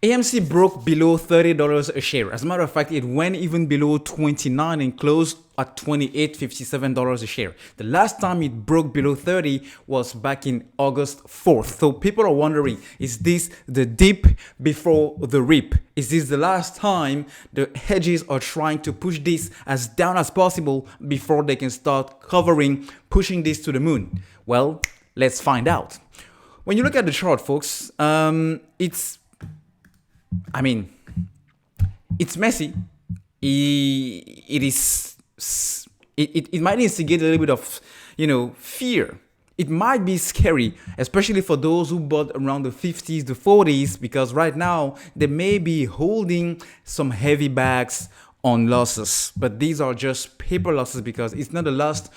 AMC broke below $30 a share. As a matter of fact, it went even below 29 and closed at $28.57 a share. The last time it broke below 30 was back in August 4th. So people are wondering, is this the dip before the rip? Is this the last time the hedges are trying to push this as down as possible before they can start covering, pushing this to the moon? Well, let's find out. When you look at the chart, folks, it's messy. It might instigate a little bit of, fear. It might be scary, especially for those who bought around the 50s, the 40s, because right now they may be holding some heavy bags on losses, but these are just paper losses because it's not a loss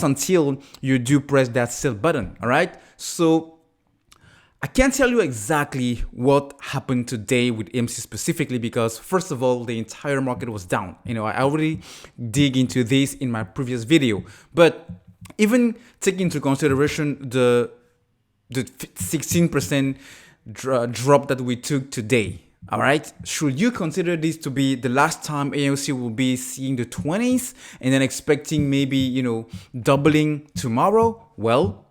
until you do press that sell button. All right. So I can't tell you exactly what happened today with AMC specifically because, first of all, the entire market was down. I already dig into this in my previous video. But even taking into consideration the 16% drop that we took today, all right, should you consider this to be the last time AMC will be seeing the 20s and then expecting maybe, doubling tomorrow? Well,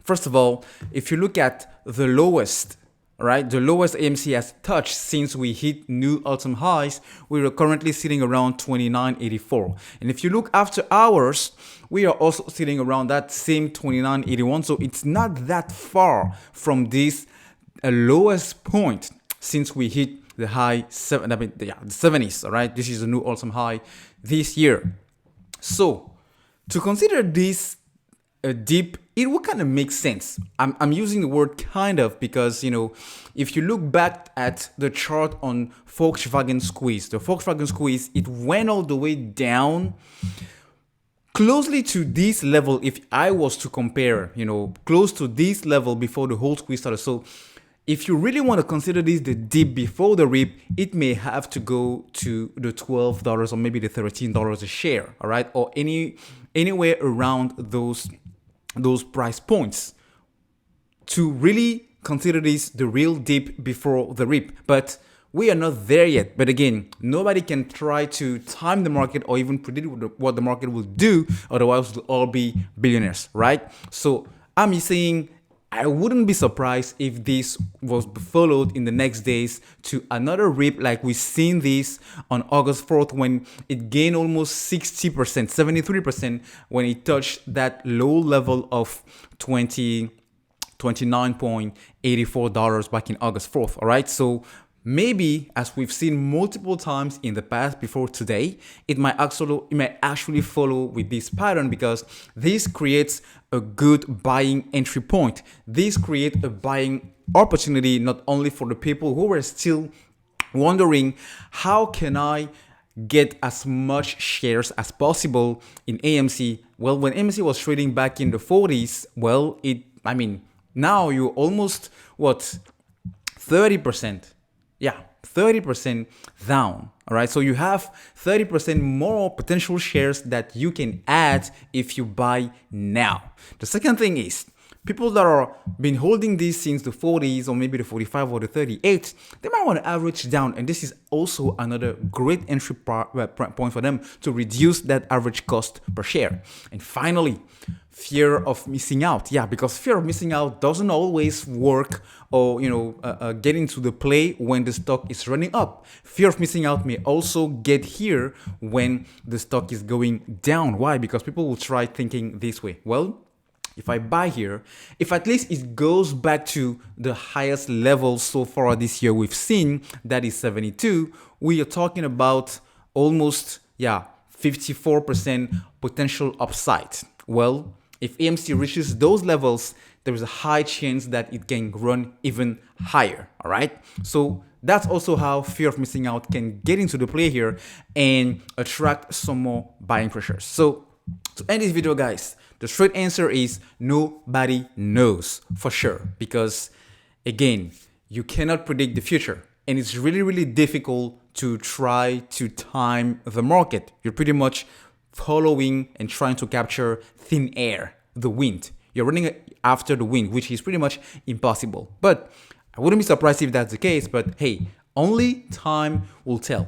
first of all, if you look at the lowest, right, the lowest AMC has touched since we hit new all-time highs, we are currently sitting around 29.84. And if you look after hours, we are also sitting around that same 29.81. So it's not that far from this lowest point since we hit the the 70s. All right, this is a new all-time high this year. So to consider this a dip, it would kind of make sense. I'm using the word kind of because, if you look back at the chart on Volkswagen squeeze, it went all the way down closely to this level. If I was to compare, close to this level before the whole squeeze started. So if you really want to consider this the dip before the rip, it may have to go to the $12 or maybe the $13 a share, all right? Or anywhere around those price points to really consider this the real dip before the rip. But we are not there yet. But again, nobody can try to time the market or even predict what the market will do. Otherwise, we'll all be billionaires, right? So I'm saying I wouldn't be surprised if this was followed in the next days to another rip like we've seen this on August 4th when it gained almost 60%, 73% when it touched that low level of $29.84 back in August 4th. All right. So maybe, as we've seen multiple times in the past before today, it might actually follow with this pattern because this creates a good buying entry point. This creates a buying opportunity not only for the people who are still wondering, how can I get as much shares as possible in AMC? Well, when AMC was trading back in the 40s, well, now you're almost 30%. Yeah, 30% down. All right. So you have 30% more potential shares that you can add if you buy now. The second thing is people that are been holding this since the 40s or maybe the 45 or the 38, they might want to average down. And this is also another great entry point for them to reduce that average cost per share. And finally, fear of missing out. Yeah, because fear of missing out doesn't always work or, get into the play when the stock is running up. Fear of missing out may also get here when the stock is going down. Why? Because people will try thinking this way. Well, if I buy here, if at least it goes back to the highest level so far this year we've seen, that is 72, we are talking about almost, 54% potential upside. Well, if AMC reaches those levels, there is a high chance that it can run even higher. All right. So that's also how fear of missing out can get into the play here and attract some more buying pressures. So to end this video, guys, the straight answer is nobody knows for sure, because again, you cannot predict the future and it's really, really difficult to try to time the market. You're pretty much following and trying to capture thin air, the wind. You're running after the wind, which is pretty much impossible. But I wouldn't be surprised if that's the case, but hey, only time will tell.